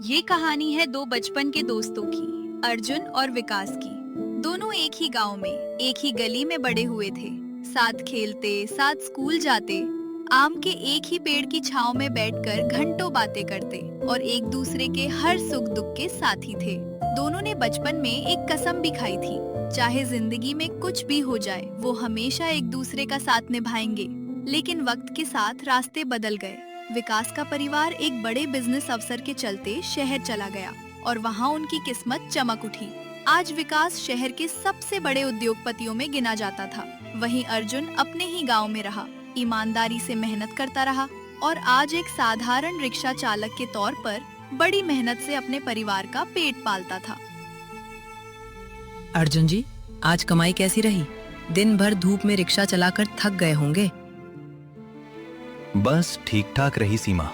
ये कहानी है दो बचपन के दोस्तों की, अर्जुन और विकास की। दोनों एक ही गांव में, एक ही गली में बड़े हुए थे। साथ खेलते, साथ स्कूल जाते, आम के एक ही पेड़ की छांव में बैठकर घंटों बातें करते और एक दूसरे के हर सुख दुख के साथी थे। दोनों ने बचपन में एक कसम भी खाई थी, चाहे जिंदगी में कुछ भी हो जाए, वो हमेशा एक दूसरे का साथ निभाएंगे। लेकिन वक्त के साथ रास्ते बदल गए। विकास का परिवार एक बड़े बिजनेस अफसर के चलते शहर चला गया और वहाँ उनकी किस्मत चमक उठी। आज विकास शहर के सबसे बड़े उद्योगपतियों में गिना जाता था। वहीं अर्जुन अपने ही गांव में रहा, ईमानदारी से मेहनत करता रहा और आज एक साधारण रिक्शा चालक के तौर पर बड़ी मेहनत से अपने परिवार का पेट पालता था। अर्जुन जी, आज कमाई कैसी रही? दिन भर धूप में रिक्शा चलाकर थक गए होंगे। बस ठीक ठाक रही सीमा।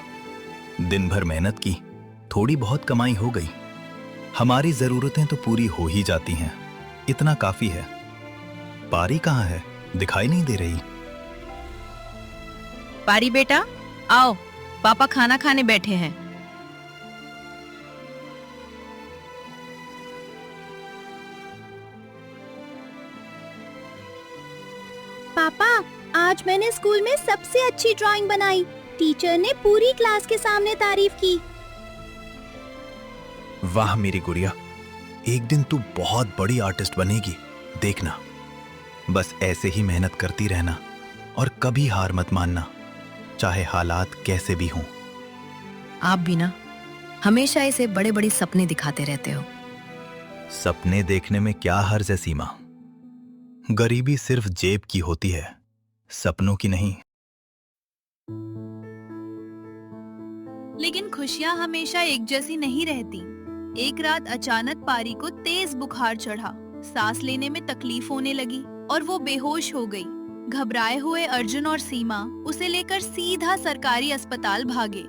दिन भर मेहनत की, थोड़ी बहुत कमाई हो गई। हमारी जरूरतें तो पूरी हो ही जाती हैं, इतना काफी है। पारी कहाँ है? दिखाई नहीं दे रही। पारी बेटा, आओ, पापा खाना खाने बैठे हैं। पापा, आज मैंने स्कूल में सबसे अच्छी ड्राइंग बनाई। टीचर ने पूरी क्लास के सामने तारीफ की। वाह मेरी गुड़िया, एक दिन तू बहुत बड़ी आर्टिस्ट बनेगी, देखना। बस ऐसे ही मेहनत करती रहना और कभी हार मत मानना, चाहे हालात कैसे भी हों। आप भी ना हमेशा इसे बड़े बड़े सपने दिखाते रहते हो। सपने देखने में क्या हर्ज है सीमा? गरीबी सिर्फ जेब की होती है, सपनों की नहीं। लेकिन खुशियां हमेशा एक जैसी नहीं रहती। एक रात अचानक पारी को तेज बुखार चढ़ा, सांस लेने में तकलीफ होने लगी और वो बेहोश हो गई। घबराए हुए अर्जुन और सीमा उसे लेकर सीधा सरकारी अस्पताल भागे।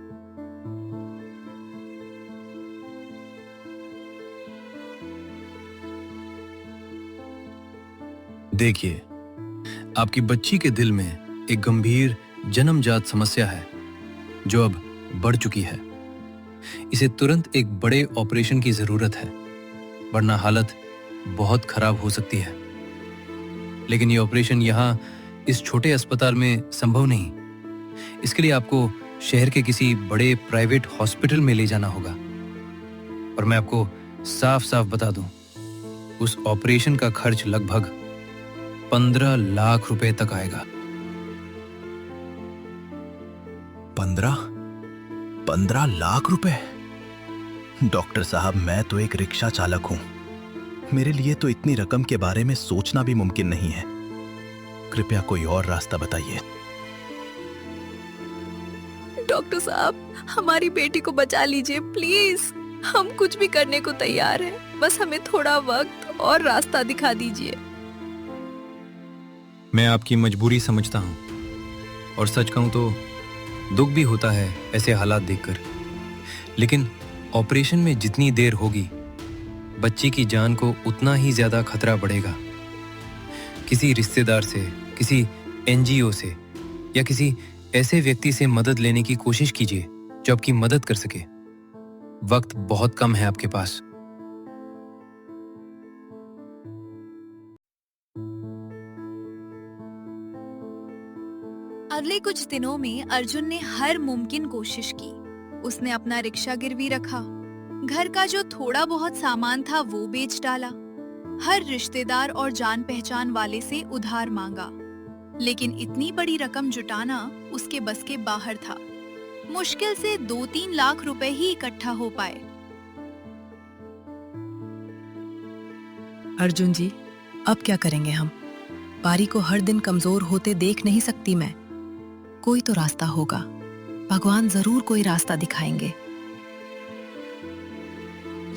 देखिए, आपकी बच्ची के दिल में एक गंभीर जन्मजात समस्या है जो अब बढ़ चुकी है। इसे तुरंत एक बड़े ऑपरेशन की जरूरत है, वरना हालत बहुत खराब हो सकती है। लेकिन ये ऑपरेशन यहाँ इस छोटे अस्पताल में संभव नहीं। इसके लिए आपको शहर के किसी बड़े प्राइवेट हॉस्पिटल में ले जाना होगा। और मैं आपको साफ साफ बता दूं, उस ऑपरेशन का खर्च लगभग 15 लाख रुपए तक आएगा। 15 लाख रुपए? डॉक्टर साहब, मैं तो एक रिक्शा चालक हूं। मेरे लिए तो इतनी रकम के बारे में सोचना भी मुमकिन नहीं है। कृपया कोई और रास्ता बताइए। डॉक्टर साहब, हमारी बेटी को बचा लीजिए प्लीज। हम कुछ भी करने को तैयार हैं, बस हमें थोड़ा वक्त और रास्ता दिखा दीजिए। मैं आपकी मजबूरी समझता हूं और सच कहूं तो दुख भी होता है ऐसे हालात देखकर। लेकिन ऑपरेशन में जितनी देर होगी, बच्ची की जान को उतना ही ज्यादा खतरा बढ़ेगा। किसी रिश्तेदार से, किसी एनजीओ से या किसी ऐसे व्यक्ति से मदद लेने की कोशिश कीजिए जो आपकी मदद कर सके। वक्त बहुत कम है आपके पास। अगले कुछ दिनों में अर्जुन ने हर मुमकिन कोशिश की। उसने अपना रिक्शा गिरवी रखा, घर का जो थोड़ा बहुत सामान था वो बेच डाला, हर रिश्तेदार और जान पहचान वाले से उधार मांगा। लेकिन इतनी बड़ी रकम जुटाना उसके बस के बाहर था। मुश्किल से 2-3 लाख रुपए ही इकट्ठा हो पाए। अर्जुन जी, अब क्या करेंगे हम? पारी को हर दिन कमजोर होते देख नहीं सकती मैं। कोई तो रास्ता होगा, भगवान जरूर कोई रास्ता दिखाएंगे।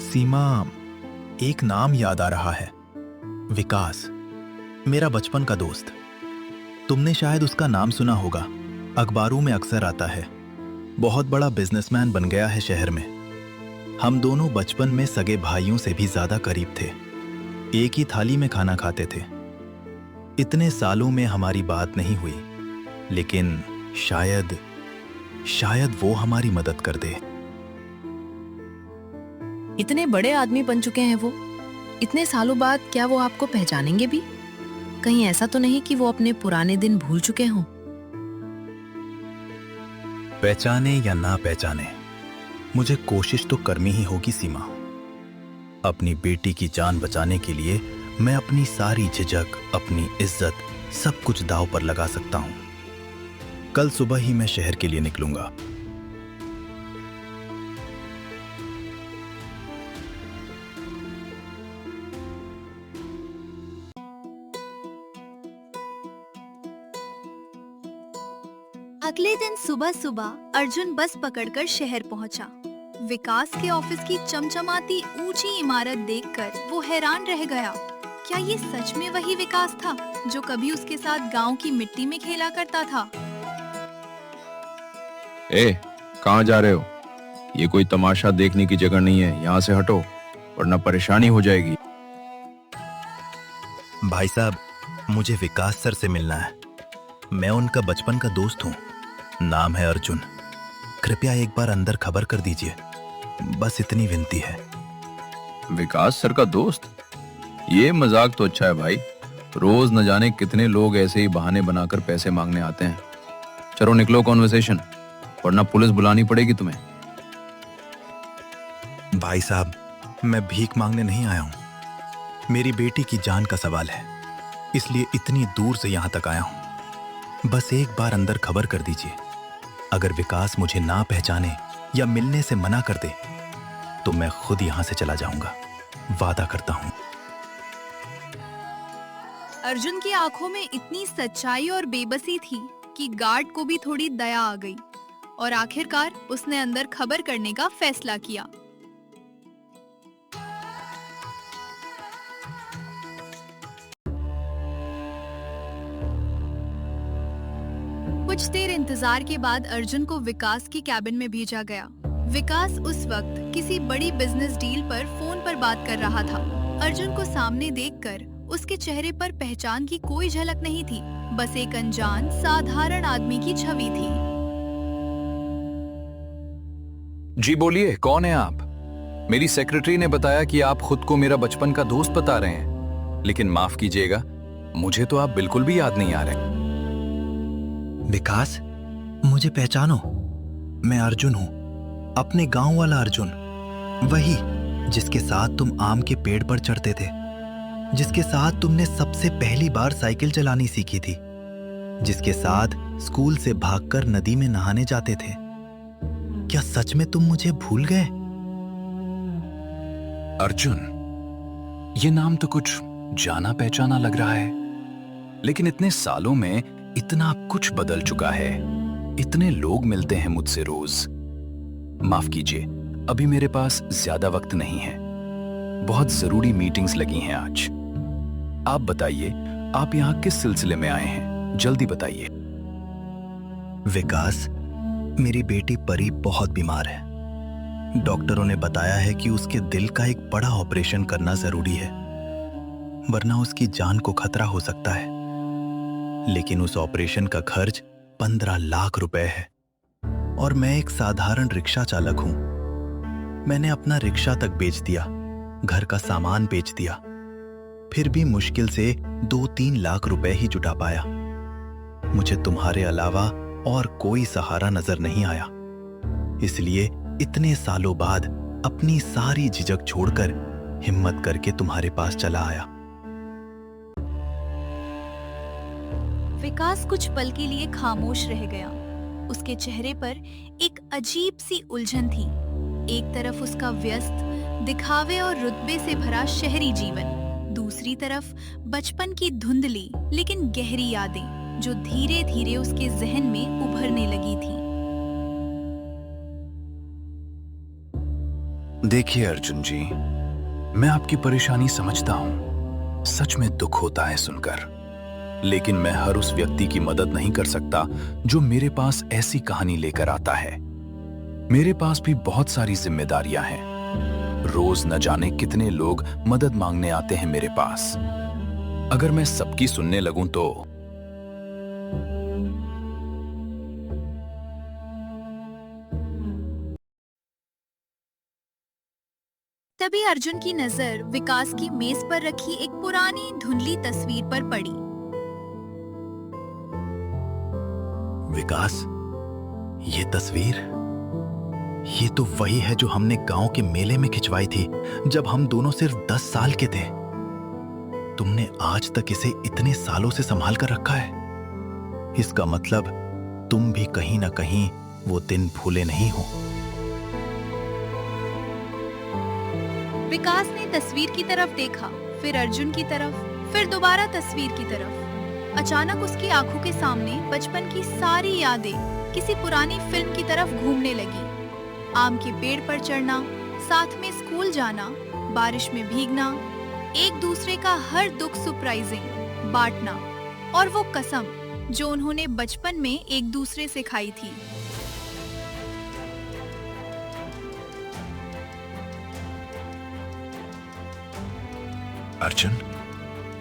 सीमा, एक नाम याद आ रहा है, विकास, मेरा बचपन का दोस्त। तुमने शायद उसका नाम सुना होगा, अखबारों में अक्सर आता है। बहुत बड़ा बिजनेसमैन बन गया है शहर में। हम दोनों बचपन में सगे भाइयों से भी ज्यादा करीब थे, एक ही थाली में खाना खाते थे। इतने सालों में हमारी बात नहीं हुई, लेकिन शायद वो हमारी मदद कर दे। इतने बड़े आदमी बन चुके हैं वो। इतने सालों बाद क्या वो आपको पहचानेंगे भी? कहीं ऐसा तो नहीं कि वो अपने पुराने दिन भूल चुके हों? पहचाने या ना पहचाने, मुझे कोशिश तो करनी ही होगी सीमा। अपनी बेटी की जान बचाने के लिए मैं अपनी सारी झिझक, अपनी इज्जत, सब कुछ दांव पर लगा सकता हूं। कल सुबह ही मैं शहर के लिए निकलूंगा। अगले दिन सुबह सुबह अर्जुन बस पकड़कर शहर पहुंचा। विकास के ऑफिस की चमचमाती ऊंची इमारत देखकर वो हैरान रह गया। क्या ये सच में वही विकास था जो कभी उसके साथ गांव की मिट्टी में खेला करता था? ए, कहाँ जा रहे हो? ये कोई तमाशा देखने की जगह नहीं है, यहाँ से हटो वरना परेशानी हो जाएगी। भाई साहब, मुझे विकास सर से मिलना है। मैं उनका बचपन का दोस्त हूँ। नाम है अर्जुन। कृपया एक बार अंदर खबर कर दीजिए, बस इतनी विनती है। विकास सर का दोस्त? ये मजाक तो अच्छा है भाई। रोज न जाने कितने लोग ऐसे ही बहाने बनाकर पैसे मांगने आते हैं। चलो निकलो कॉन्वर्सेशन, वरना पुलिस बुलानी पड़ेगी तुम्हें। भाई साहब, मैं भीख मांगने नहीं आया हूं। मेरी बेटी की जान का सवाल है, इसलिए इतनी दूर से यहां तक आया हूं। बस एक बार अंदर खबर कर दीजिए। अगर विकास मुझे ना पहचाने या मिलने से मना कर दे तो मैं खुद यहां से चला जाऊंगा, वादा करता हूं। अर्जुन की आंखों में इतनी सच्चाई और बेबसी थी कि गार्ड को भी थोड़ी दया आ गई और आखिरकार उसने अंदर खबर करने का फैसला किया। कुछ देर इंतजार के बाद अर्जुन को विकास की कैबिन में भेजा गया। विकास उस वक्त किसी बड़ी बिजनेस डील पर फोन पर बात कर रहा था। अर्जुन को सामने देखकर उसके चेहरे पर पहचान की कोई झलक नहीं थी, बस एक अनजान साधारण आदमी की छवि थी। जी बोलिए, कौन है आप? मेरी सेक्रेटरी ने बताया कि आप खुद को मेरा बचपन का दोस्त बता रहे हैं, लेकिन माफ कीजिएगा, मुझे तो आप बिल्कुल भी याद नहीं आ रहे। विकास, मुझे पहचानो। मैं अर्जुन हूं, अपने गांव वाला अर्जुन। वही जिसके साथ तुम आम के पेड़ पर चढ़ते थे, जिसके साथ तुमने सबसे पहली बार साइकिल चलानी सीखी थी, जिसके साथ स्कूल से भागकर नदी में नहाने जाते थे। क्या सच में तुम मुझे भूल गए? अर्जुन, ये नाम तो कुछ जाना पहचाना लग रहा है, लेकिन इतने सालों में इतना कुछ बदल चुका है। इतने लोग मिलते हैं मुझसे रोज। माफ कीजिए, अभी मेरे पास ज्यादा वक्त नहीं है, बहुत जरूरी मीटिंग्स लगी हैं आज। आप बताइए, आप यहाँ किस सिलसिले में आए हैं? जल्दी बताइए। विकास, मेरी बेटी परी बहुत बीमार है। डॉक्टरों ने बताया है कि उसके दिल का एक बड़ा ऑपरेशन करना जरूरी है, वरना उसकी जान को खतरा हो सकता है। लेकिन उस ऑपरेशन का खर्च 15 लाख रुपए है और मैं एक साधारण रिक्शा चालक हूं। मैंने अपना रिक्शा तक बेच दिया, घर का सामान बेच दिया, फिर भी मुश्किल से 2-3 लाख रुपए ही जुटा पाया। मुझे तुम्हारे अलावा और कोई सहारा नजर नहीं आया, इसलिए इतने सालों बाद अपनी सारी झिझक छोड़कर हिम्मत करके तुम्हारे पास चला आया। विकास कुछ पल के लिए खामोश रह गया। उसके चेहरे पर एक अजीब सी उलझन थी। एक तरफ उसका व्यस्त, दिखावे और रुतबे से भरा शहरी जीवन, दूसरी तरफ बचपन की धुंधली लेकिन गहरी यादें जो धीरे धीरे उसके जहन में उभरने लगी थी। देखिए अर्जुन जी, मैं आपकी परेशानी समझता हूं। सच में दुख होता है सुनकर, लेकिन मैं हर उस व्यक्ति की मदद नहीं कर सकता जो मेरे पास ऐसी कहानी लेकर आता है। मेरे पास भी बहुत सारी जिम्मेदारियां हैं। रोज न जाने कितने लोग मदद मांगने आते हैं मेरे पास। अगर मैं सबकी सुनने लगूं तो तभी अर्जुन की नजर विकास की मेज पर रखी एक पुरानी धुंधली तस्वीर पर पड़ी। विकास, ये तस्वीर, ये तो वही है जो हमने गांव के मेले में खिंचवाई थी जब हम दोनों सिर्फ 10 साल के थे। तुमने आज तक इसे इतने सालों से संभाल कर रखा है। इसका मतलब तुम भी कहीं ना कहीं वो दिन भूले नहीं हो। विकास ने तस्वीर की तरफ देखा, फिर अर्जुन की तरफ, फिर दोबारा तस्वीर की तरफ। अचानक उसकी आंखों के सामने बचपन की सारी यादें किसी पुरानी फिल्म की तरफ घूमने लगी। आम के पेड़ पर चढ़ना, साथ में स्कूल जाना, बारिश में भीगना, एक दूसरे का हर दुख सरप्राइजिंग बांटना, और वो कसम जो उन्होंने बचपन में एक दूसरे से खाई थी। अर्जुन,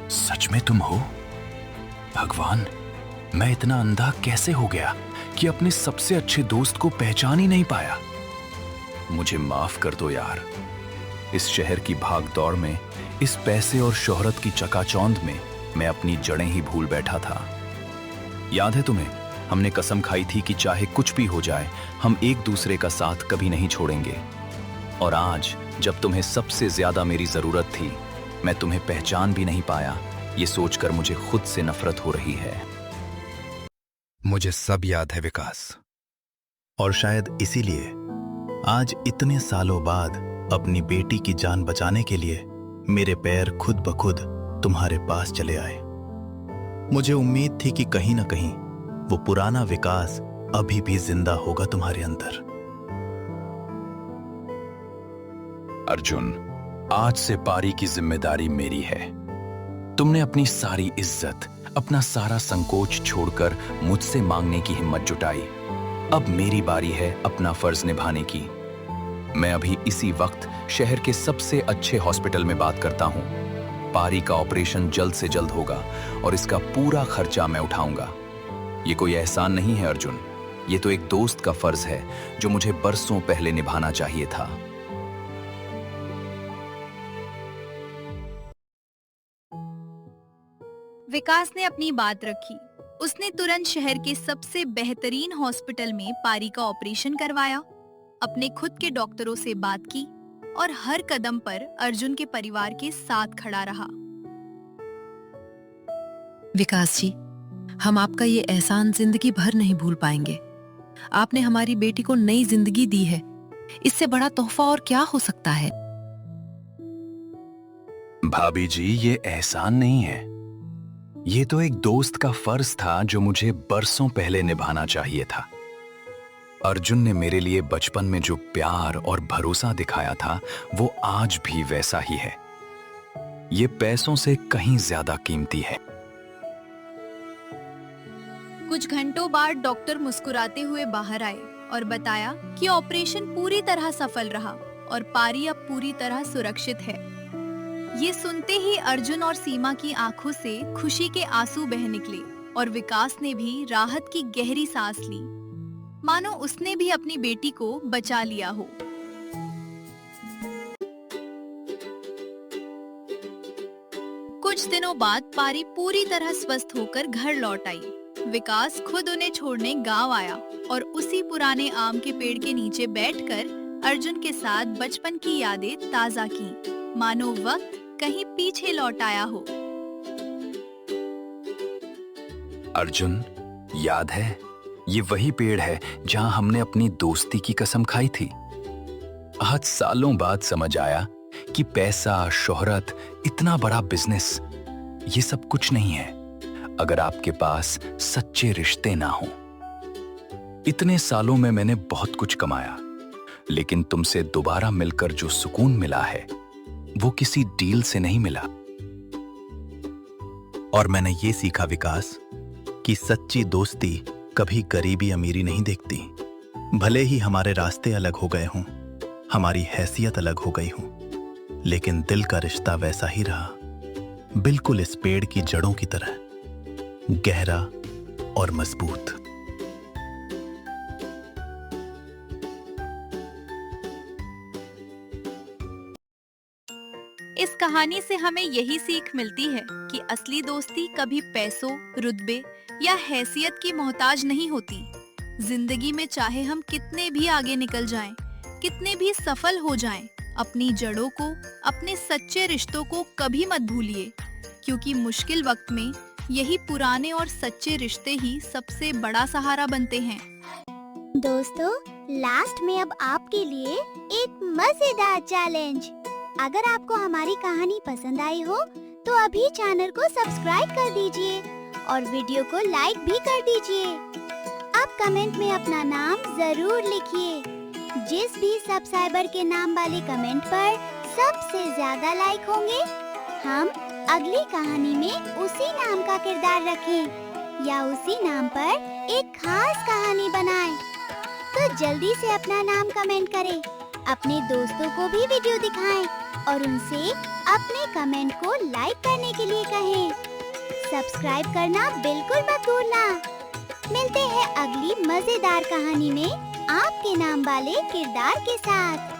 सच में तुम हो? भगवान, मैं इतना अंधा कैसे हो गया कि अपने सबसे अच्छे दोस्त को पहचान ही नहीं पाया। मुझे माफ कर दो यार। इस शहर की भाग दौड़ में, इस पैसे और शोहरत की चकाचौंध में मैं अपनी जड़ें ही भूल बैठा था। याद है तुम्हें, हमने कसम खाई थी कि चाहे कुछ भी हो जाए हम एक दूसरे का साथ कभी नहीं छोड़ेंगे। और आज जब तुम्हें सबसे ज्यादा मेरी जरूरत थी, मैं तुम्हें पहचान भी नहीं पाया। ये सोचकर मुझे खुद से नफरत हो रही है। मुझे सब याद है विकास, और शायद इसीलिए आज इतने सालों बाद अपनी बेटी की जान बचाने के लिए मेरे पैर खुद ब खुद तुम्हारे पास चले आए। मुझे उम्मीद थी कि कहीं ना कहीं वो पुराना विकास अभी भी जिंदा होगा तुम्हारे अंदर। अर्जुन, आज से पारी की जिम्मेदारी मेरी है। तुमने अपनी सारी इज्जत, अपना सारा संकोच छोड़कर मुझसे मांगने की हिम्मत जुटाई। अब मेरी बारी है अपना फर्ज निभाने की। मैं अभी इसी वक्त शहर के सबसे अच्छे हॉस्पिटल में बात करता हूं। पारी का ऑपरेशन जल्द से जल्द होगा और इसका पूरा खर्चा मैं उठाऊंगा। ये कोई एहसान नहीं है अर्जुन, ये तो एक दोस्त का फर्ज है जो मुझे बरसों पहले निभाना चाहिए था। विकास ने अपनी बात रखी। उसने तुरंत शहर के सबसे बेहतरीन हॉस्पिटल में पारी का ऑपरेशन करवाया, अपने खुद के डॉक्टरों से बात की और हर कदम पर अर्जुन के परिवार के साथ खड़ा रहा। विकास जी, हम आपका ये एहसान जिंदगी भर नहीं भूल पाएंगे। आपने हमारी बेटी को नई जिंदगी दी है। इससे बड़ा तोहफा और क्या हो सकता है? भाभी जी, ये एहसान नहीं है, ये तो एक दोस्त का फर्ज था जो मुझे बरसों पहले निभाना चाहिए था। अर्जुन ने मेरे लिए बचपन में जो प्यार और भरोसा दिखाया था वो आज भी वैसा ही है। ये पैसों से कहीं ज्यादा कीमती है। कुछ घंटों बाद डॉक्टर मुस्कुराते हुए बाहर आए और बताया कि ऑपरेशन पूरी तरह सफल रहा और पारी अब पूरी तरह सुरक्षित है। ये सुनते ही अर्जुन और सीमा की आंखों से खुशी के आंसू बह निकले और विकास ने भी राहत की गहरी सांस ली, मानो उसने भी अपनी बेटी को बचा लिया हो। कुछ दिनों बाद पारी पूरी तरह स्वस्थ होकर घर लौट आई। विकास खुद उन्हें छोड़ने गांव आया और उसी पुराने आम के पेड़ के नीचे बैठकर अर्जुन के साथ बचपन की यादें ताजा की, मानो वक्त कहीं पीछे लौट आया हो। अर्जुन, याद है, ये वही पेड़ है जहां हमने अपनी दोस्ती की कसम खाई थी। आज सालों बाद समझ आया कि पैसा, शोहरत, इतना बड़ा बिजनेस, ये सब कुछ नहीं है अगर आपके पास सच्चे रिश्ते ना हो। इतने सालों में मैंने बहुत कुछ कमाया, लेकिन तुमसे दोबारा मिलकर जो सुकून मिला है वो किसी डील से नहीं मिला। और मैंने ये सीखा विकास कि सच्ची दोस्ती कभी गरीबी अमीरी नहीं देखती। भले ही हमारे रास्ते अलग हो गए हों, हमारी हैसियत अलग हो गई हो, लेकिन दिल का रिश्ता वैसा ही रहा, बिल्कुल इस पेड़ की जड़ों की तरह, गहरा और मजबूत। कहानी से हमें यही सीख मिलती है कि असली दोस्ती कभी पैसों, रुतबे या हैसियत की मोहताज नहीं होती। जिंदगी में चाहे हम कितने भी आगे निकल जाएं, कितने भी सफल हो जाएं, अपनी जड़ों को, अपने सच्चे रिश्तों को कभी मत भूलिए, क्योंकि मुश्किल वक्त में यही पुराने और सच्चे रिश्ते ही सबसे बड़ा सहारा बनते हैं। दोस्तों, लास्ट में अब आपके लिए एक मजेदार चैलेंज। अगर आपको हमारी कहानी पसंद आई हो तो अभी चैनल को सब्सक्राइब कर दीजिए और वीडियो को लाइक भी कर दीजिए। आप कमेंट में अपना नाम जरूर लिखिए। जिस भी सब्सक्राइबर के नाम वाले कमेंट पर सबसे ज्यादा लाइक होंगे, हम अगली कहानी में उसी नाम का किरदार रखें या उसी नाम पर एक खास कहानी बनाएं। तो जल्दी से अपना नाम कमेंट करें, अपने दोस्तों को भी वीडियो दिखाएं और उनसे अपने कमेंट को लाइक करने के लिए कहें। सब्सक्राइब करना बिल्कुल मत भूलना। मिलते हैं अगली मजेदार कहानी में आपके नाम वाले किरदार के साथ।